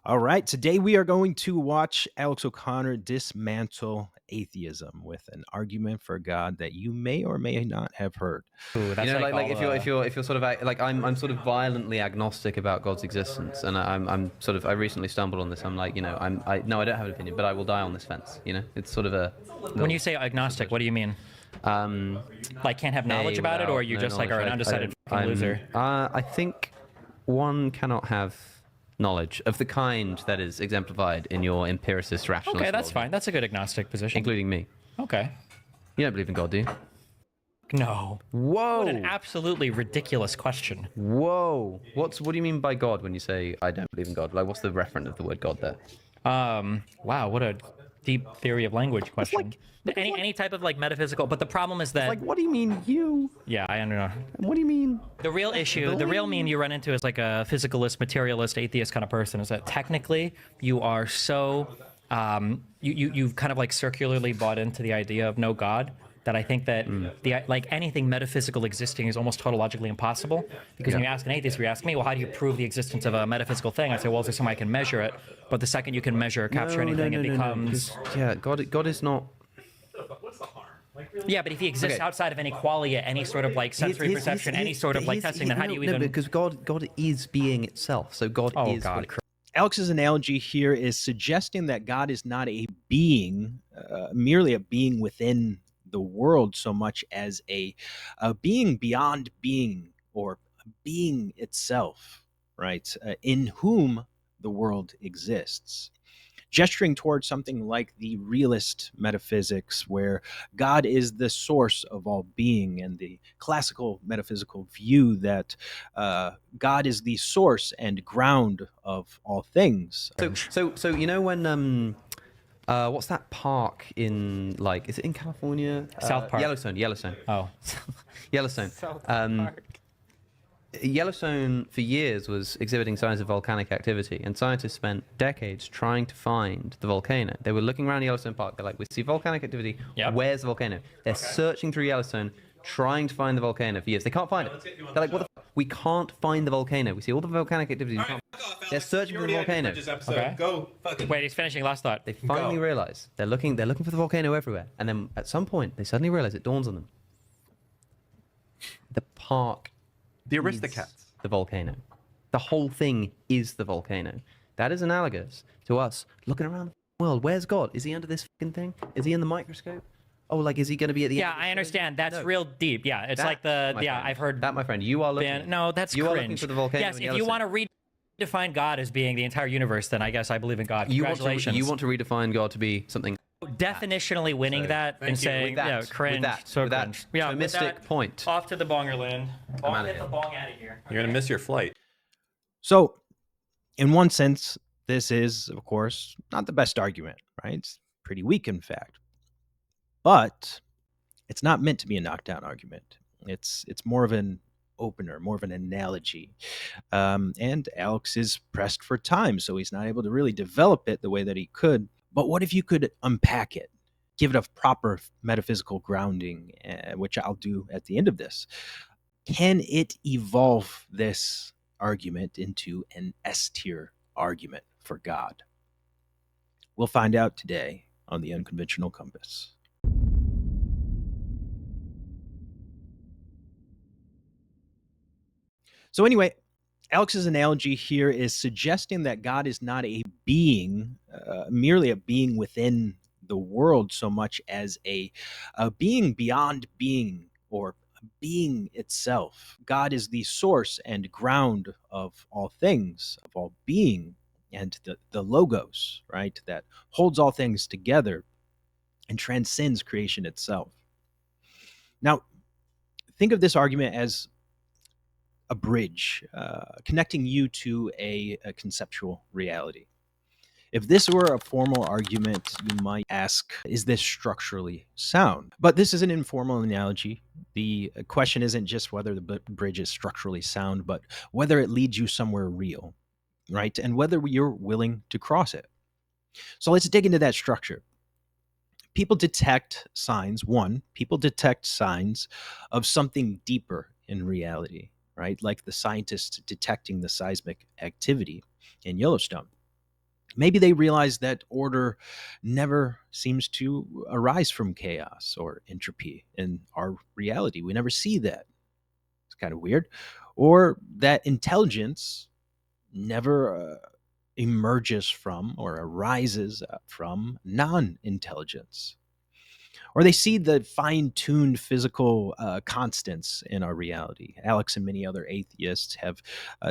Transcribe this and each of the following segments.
All right, today we are going to watch Alex O'Connor dismantle atheism with an argument for God that you may or may not have heard. Ooh, You that's know, like like all if you're sort of like I'm sort of violently agnostic about God's existence, and I'm sort of I recently stumbled on this. I'm like, I no, I don't have an opinion, but I will die on this fence. It's sort of a when little you say agnostic, what do you mean? um Like can't have knowledge a about it, or without you no just like knowledge. are an I undecided don't. fucking loser? I think one cannot have knowledge of the kind that is exemplified in your empiricist rationalist Okay, that's worldview, fine. That's a good agnostic position. including me. Okay. You don't believe in God, do you? No. Whoa! What an absolutely ridiculous question. Whoa! What do you mean by God when you say I don't believe in God? Like, what's the referent of the word God there? Wow, what a deep theory of language question. like- Any type of like metaphysical, but the problem is that What do you mean you? yeah, I don't know. What do you mean? The real issue, the real mean you run into is like a physicalist, materialist, atheist kind of person is that technically you are so you've kind of like circularly bought into the idea of no God that I think that like anything metaphysical existing is almost tautologically impossible, because when you ask an atheist, you ask me, well, how do you prove the existence of a metaphysical thing? I say, well, is there some way I can measure it? But the second you can measure or capture anything, it becomes Yeah, God is not. yeah. But if he exists Okay. outside of any qualia, any sort of like sensory perception, any sort of like testing, then how do you even? Because God is being itself. So God Oh is. God. Alex's analogy here is suggesting that God is not a being, merely a being within the world, so much as a being beyond being, or being itself, right? In whom the world exists. Gesturing towards something like the realist metaphysics, where God is the source of all being, and the classical metaphysical view that God is the source and ground of all things. So when what's that park in, like, is it in California? South Park. Yellowstone. Oh. Yellowstone. Yellowstone for years was exhibiting signs of volcanic activity, and scientists spent decades trying to find the volcano. They were looking around Yellowstone Park. They're like, we see volcanic activity. Yep. Where's the volcano? They're searching through Yellowstone, trying to find the volcano for years. They can't find it. They're like, what the f-? We can't find the volcano. We see all the volcanic activity. They're searching for the volcano. Okay. Go fucking. Wait, he's finishing last thought. They finally realize they're looking for the volcano everywhere, and then at some point they suddenly realize, it dawns on them, the park, The is Aristocats. the volcano. The whole thing is the volcano. That is analogous to us looking around the world. Where's God? Is he under this fucking thing? Is he in the microscope? Oh, like, is he going to be at the Yeah, end of the I show? understand. That's No. real deep. Yeah, it's That, like the my yeah. friend, I've heard that, my friend. You are looking. no, that's you cringe. are looking for the volcano. Yes, in if you Yellowstone. want to redefine God as being the entire universe, then I guess I believe in God. Congratulations. you want to redefine God to be something. definitionally winning So, that and you. saying, With that, yeah, cringe, with that, so with that cringe. Yeah, with Thomistic that, point. off to the bongerland. Bong, outta get here. the bong out of here. You're gonna miss your flight. So, in one sense, this is, of course, not the best argument, right? It's pretty weak, in fact. But it's not meant to be a knockdown argument. It's more of an opener, more of an analogy. And Alex is pressed for time, so he's not able to really develop it the way that he could. But what if you could unpack it, give it a proper metaphysical grounding, which I'll do at the end of this? Can it evolve this argument into an S-tier argument for God? We'll find out today on the Unconventional Compass. So anyway, Alex's analogy here is suggesting that God is not a being, merely a being within the world, so much as a being beyond being, or being itself. God is the source and ground of all things, of all being, and the logos, right, that holds all things together and transcends creation itself. Now, think of this argument as a bridge connecting you to a conceptual reality. If this were a formal argument, you might ask, is this structurally sound? But this is an informal analogy. The question isn't just whether the bridge is structurally sound, but whether it leads you somewhere real, right? And whether you're willing to cross it. So let's dig into that structure. People detect signs of something deeper in reality, right? Like the scientists detecting the seismic activity in Yellowstone. Maybe they realize that order never seems to arise from chaos or entropy in our reality. We never see that. It's kind of weird. Or that intelligence never emerges from or arises from non intelligence. Or they see the fine tuned physical constants in our reality. Alex and many other atheists have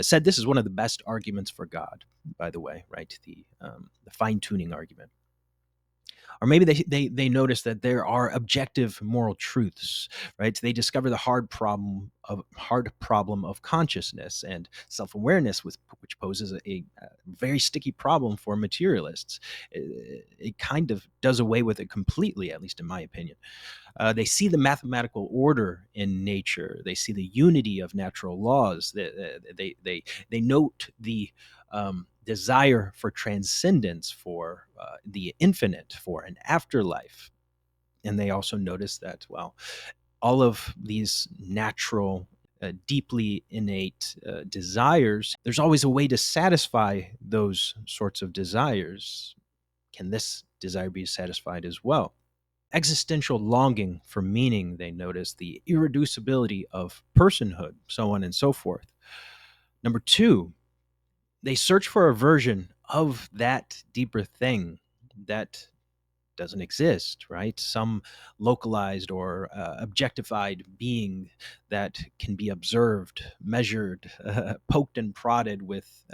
said this is one of the best arguments for God, by the way, right? The fine tuning argument. Or maybe they notice that there are objective moral truths, right? They discover the hard problem of consciousness and self-awareness, which poses a very sticky problem for materialists. It kind of does away with it completely, at least in my opinion. They see the mathematical order in nature. They see the unity of natural laws. They note the desire for transcendence, for the infinite, for an afterlife. And they also notice that, well, all of these natural, deeply innate desires, there's always a way to satisfy those sorts of desires. Can this desire be satisfied as well? Existential longing for meaning, they notice the irreducibility of personhood, so on and so forth. Number two, they search for a version of that deeper thing that doesn't exist, right? Some localized or objectified being that can be observed, measured, poked and prodded with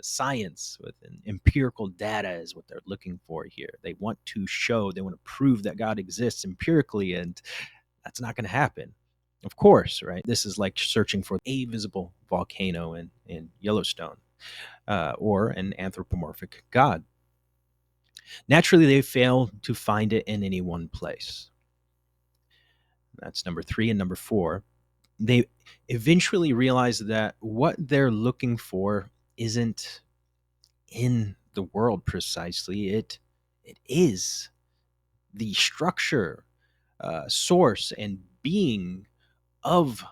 science, with an empirical data is what they're looking for here. They want to prove that God exists empirically, and that's not going to happen. Of course, right? This is like searching for a visible volcano in Yellowstone or an anthropomorphic God. Naturally, they fail to find it in any one place. That's number three. And number four, they eventually realize that what they're looking for isn't in the world precisely. It is the structure, source, and being of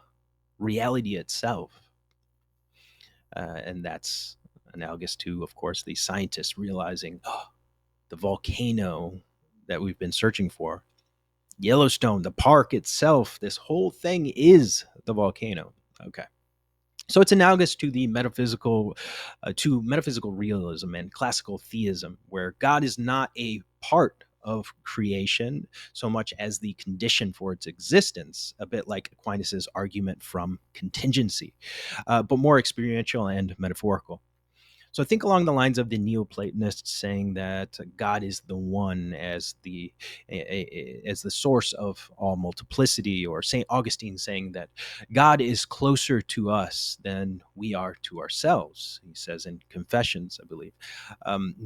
reality itself. And that's analogous to, of course, the scientists realizing, oh, the volcano that we've been searching for, Yellowstone, the park itself, this whole thing is the volcano. Okay. So it's analogous to metaphysical realism and classical theism, where God is not a part of creation so much as the condition for its existence, a bit like Aquinas's argument from contingency, but more experiential and metaphorical. So think along the lines of the Neoplatonists saying that God is the one as the source of all multiplicity, or Saint Augustine saying that God is closer to us than we are to ourselves. He says in Confessions, I believe.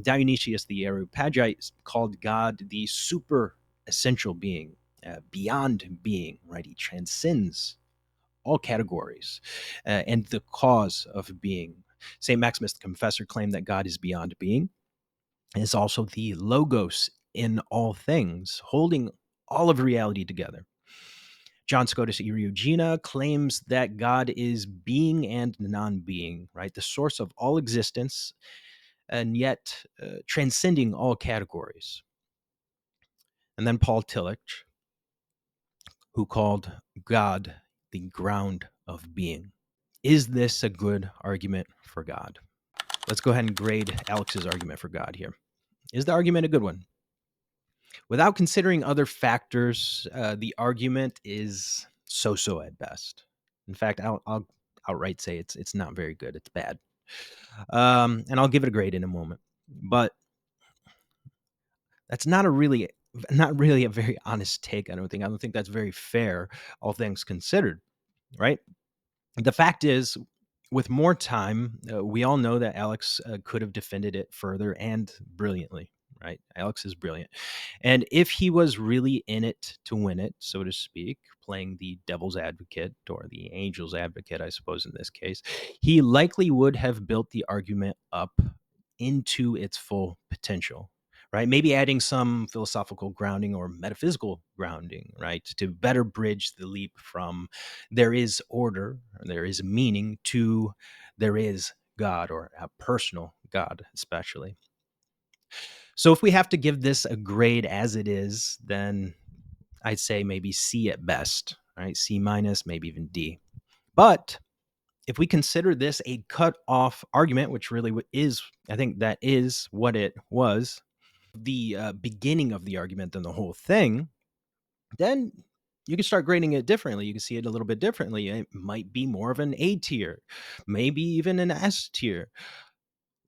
Dionysius the Areopagite called God the super essential being, beyond being. Right, he transcends all categories, and the cause of being. St. Maximus the Confessor claimed that God is beyond being, and is also the logos in all things, holding all of reality together. John Scotus Eriugena claims that God is being and non-being, right? The source of all existence, and yet transcending all categories. And then Paul Tillich, who called God the ground of being. Is this a good argument for God? Let's go ahead and grade Alex's argument for God here. Is the argument a good one? Without considering other factors, the argument is so-so at best. In fact, I'll outright say it's not very good. It's bad. And I'll give it a grade in a moment. But that's not really a very honest take, I don't think. I don't think that's very fair, all things considered, right? The fact is, with more time, we all know that Alex could have defended it further and brilliantly, right? Alex is brilliant. And if he was really in it to win it, so to speak, playing the devil's advocate or the angel's advocate, I suppose, in this case, he likely would have built the argument up into its full potential, right? Maybe adding some philosophical grounding or metaphysical grounding, right? To better bridge the leap from there is order, or there is meaning, to there is God, or a personal God, especially. So if we have to give this a grade as it is, then I'd say maybe C at best, right? C minus, maybe even D. But if we consider this a cut off argument, which really is, I think that is what it was, the beginning of the argument than the whole thing, then you can start grading it differently. You can see it a little bit differently. It might be more of an A tier, maybe even an S tier.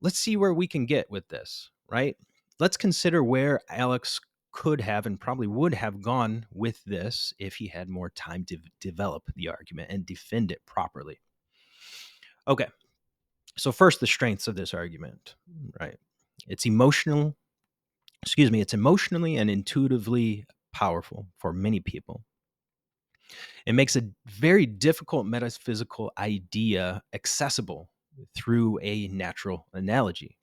Let's see where we can get with this, right? Let's consider where Alex could have and probably would have gone with this if he had more time to develop the argument and defend it properly. Okay. So first, the strengths of this argument, right? It's emotionally and intuitively powerful for many people. It makes a very difficult metaphysical idea accessible through a natural analogy.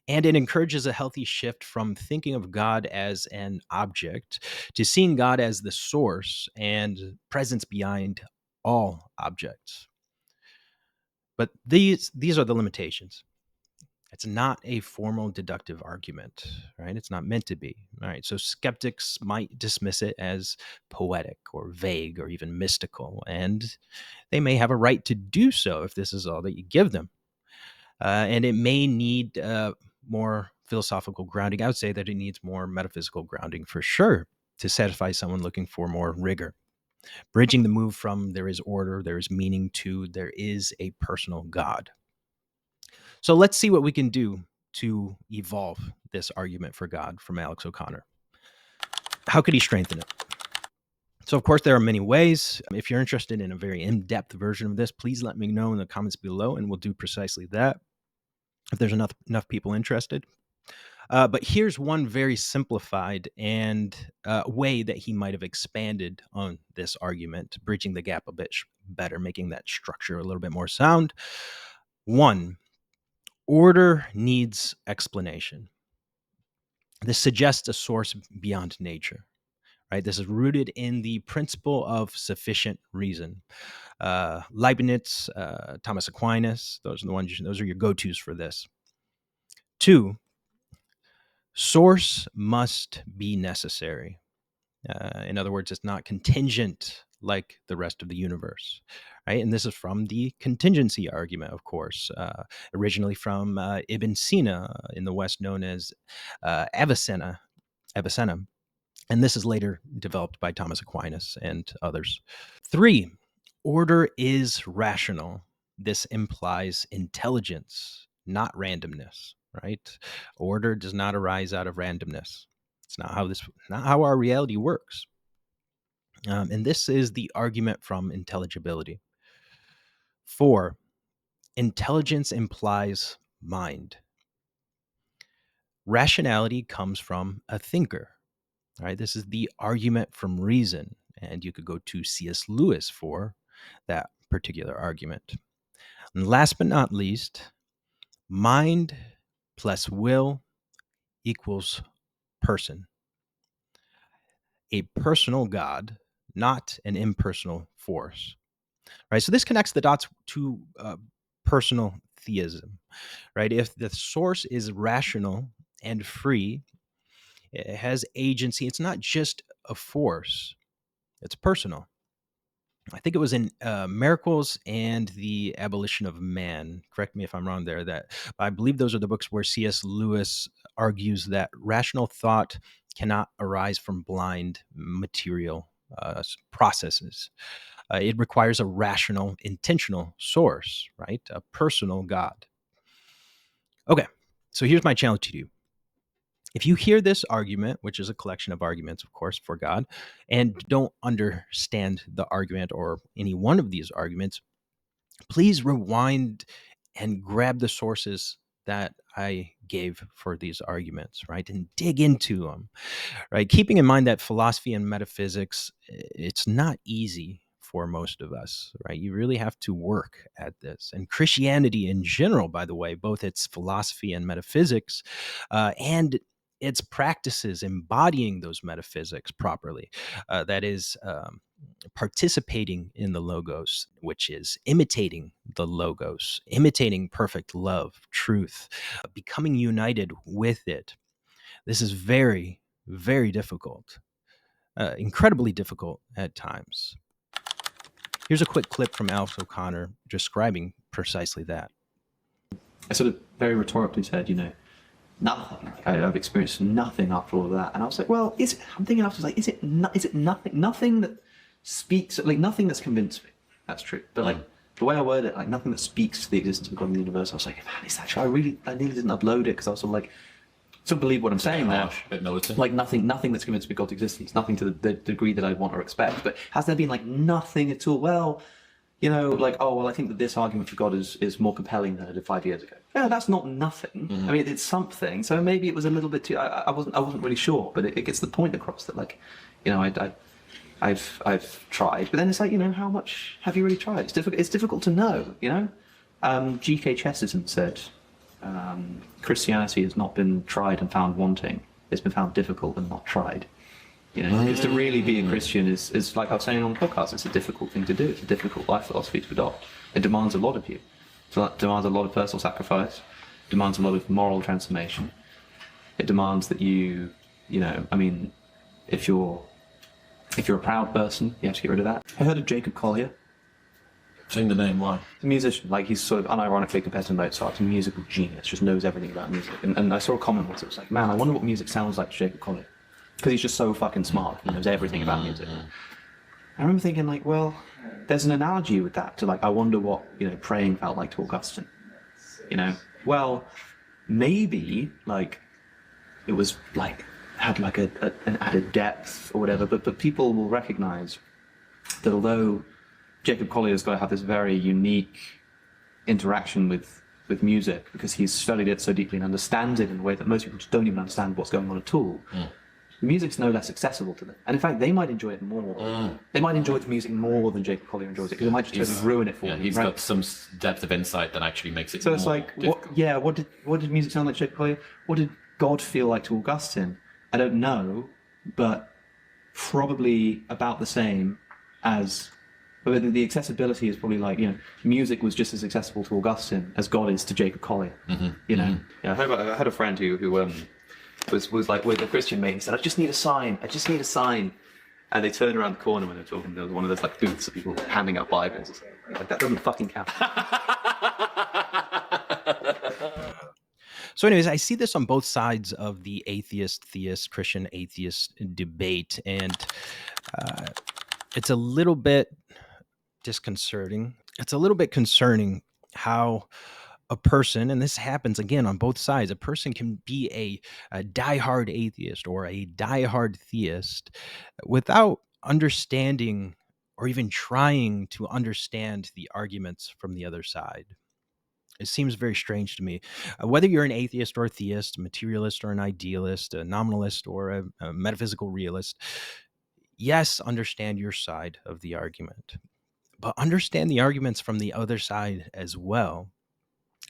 And it encourages a healthy shift from thinking of God as an object to seeing God as the source and presence behind all objects. But these are the limitations. It's not a formal deductive argument, right? It's not meant to be. All right. So skeptics might dismiss it as poetic or vague or even mystical, and they may have a right to do so if this is all that you give them. And it may need more philosophical grounding. I would say that it needs more metaphysical grounding for sure to satisfy someone looking for more rigor. Bridging the move from there is order, there is meaning to there is a personal God. So let's see what we can do to evolve this argument for God from Alex O'Connor. How could he strengthen it? So, of course, there are many ways. If you're interested in a very in-depth version of this, please let me know in the comments below, and we'll do precisely that if there's enough people interested. But here's one very simplified and way that he might have expanded on this argument, bridging the gap a bit better, making that structure a little bit more sound. 1, order needs explanation. This suggests a source beyond nature, right? This is rooted in the principle of sufficient reason. Leibniz, Thomas Aquinas, those are your go-tos for this. 2, source must be necessary. In other words, it's not contingent like the rest of the universe, right? And this is from the contingency argument, of course, originally from Ibn Sina, in the West known as Avicenna. And this is later developed by Thomas Aquinas and others. 3, order is rational. This implies intelligence, not randomness, right? Order does not arise out of randomness. It's not how our reality works. And this is the argument from intelligibility. 4, intelligence implies mind. Rationality comes from a thinker. All right, this is the argument from reason, and you could go to C.S. Lewis for that particular argument. And last but not least, mind plus will equals person. A personal God, not an impersonal force. Right, so this connects the dots to personal theism. Right, if the source is rational and free, it has agency. It's not just a force. It's personal. I think it was in Miracles and the Abolition of Man. Correct me if I'm wrong there. That I believe those are the books where C.S. Lewis argues that rational thought cannot arise from blind material processes. It requires a rational, intentional source, right? A personal God. Okay, so here's my challenge to you. If you hear this argument, which is a collection of arguments, of course, for God, and don't understand the argument or any one of these arguments, please rewind and grab the sources that I gave for these arguments, right? And dig into them, right? Keeping in mind that philosophy and metaphysics, it's not easy for most of us, right? You really have to work at this. And Christianity in general, by the way, both its philosophy and metaphysics, and its practices embodying those metaphysics properly. That is, participating in the logos, which is imitating the logos, imitating perfect love, truth, becoming united with it. This is very, very difficult, incredibly difficult at times. Here's a quick clip from Alex O'Connor describing precisely that. I sort of very rhetorically said, nothing. I've experienced nothing after all of that. And I was like, well, I'm thinking after, like, is it nothing? Nothing that speaks, like, nothing that's convinced me. That's true. But, like, the way I word it, like, nothing that speaks to the existence of God in the universe. I was like, man, is that true? I nearly didn't upload it because I was sort of like, still believe what I'm saying there. Like, nothing that's convinced me of God's existence. Nothing to the degree that I want or expect. But has there been, like, nothing at all? Well, like, oh, well, I think that this argument for God is more compelling than I did 5 years ago. Yeah, that's not nothing. I mean, it's something. So maybe it was a little bit too. I wasn't really sure, but it gets the point across that, like, I've tried, but then it's like, how much have you really tried? It's difficult to know. G.K. Chesterton said, Christianity has not been tried and found wanting. It's been found difficult and not tried. Because to really be a Christian is like I was saying on the podcast, it's a difficult thing to do. It's a difficult life philosophy to adopt. It demands a lot of you. It demands a lot of personal sacrifice. It demands a lot of moral transformation. It demands that you, I mean, if you're a proud person, you have to get rid of that. I heard of Jacob Collier. Saying the name, why? He's a musician. Like, he's sort of unironically compared to Mozart. He's a musical genius, just knows everything about music. And I saw a comment once, it was like, man, I wonder what music sounds like to Jacob Collier. Because he's just so fucking smart. He knows everything about music. I remember thinking, like, well, there's an analogy with that to, like, I wonder what, praying felt like to Augustine. Well, maybe, like, it was, like, had, like, an added depth or whatever, but people will recognize that although Jacob Collier's got to have this very unique interaction with music, because he's studied it so deeply and understands it in a way that most people just don't even understand what's going on at all. The music's no less accessible to them. And in fact, they might enjoy it more. They might enjoy the music more than Jacob Collier enjoys it, because it might just totally ruin it for them. He's got some depth of insight that actually makes it so more it's like, difficult. what did music sound like to Jacob Collier? What did God feel like to Augustine? I don't know, but probably about the same as... But the accessibility is probably like, music was just as accessible to Augustine as God is to Jacob Collier. Yeah, I had a friend who was like with a Christian mate. He said, I just need a sign. And they turned around the corner when they were talking. There was one of those, like, booths of people handing out Bibles. Like, that doesn't fucking count. So anyways, I see this on both sides of the atheist-theist, Christian-atheist debate, and it's a little bit disconcerting. It's a little bit concerning how a person, and this happens again on both sides, a person can be a diehard atheist or a diehard theist without understanding or even trying to understand the arguments from the other side. It seems very strange to me. Whether you're an atheist or a theist, a materialist or an idealist, a nominalist or a metaphysical realist, yes, understand your side of the argument, but understand the arguments from the other side as well,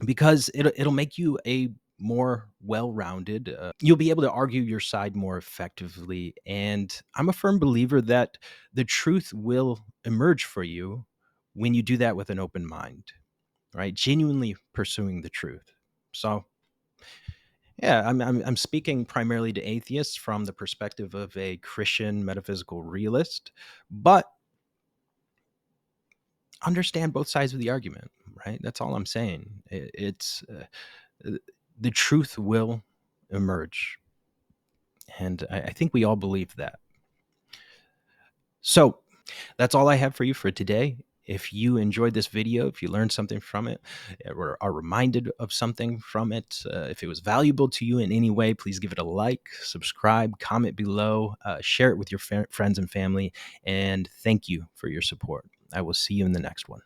because it'll make you a more well-rounded, you'll be able to argue your side more effectively. And I'm a firm believer that the truth will emerge for you when you do that with an open mind, right? Genuinely pursuing the truth. So yeah, I'm speaking primarily to atheists from the perspective of a Christian metaphysical realist, but understand both sides of the argument, right? That's all I'm saying. It's the truth will emerge, and I think we all believe that. So that's all I have for you for today. If you enjoyed this video, if you learned something from it, or are reminded of something from it, if it was valuable to you in any way, please give it a like, subscribe, comment below, share it with your friends and family, and thank you for your support. I will see you in the next one.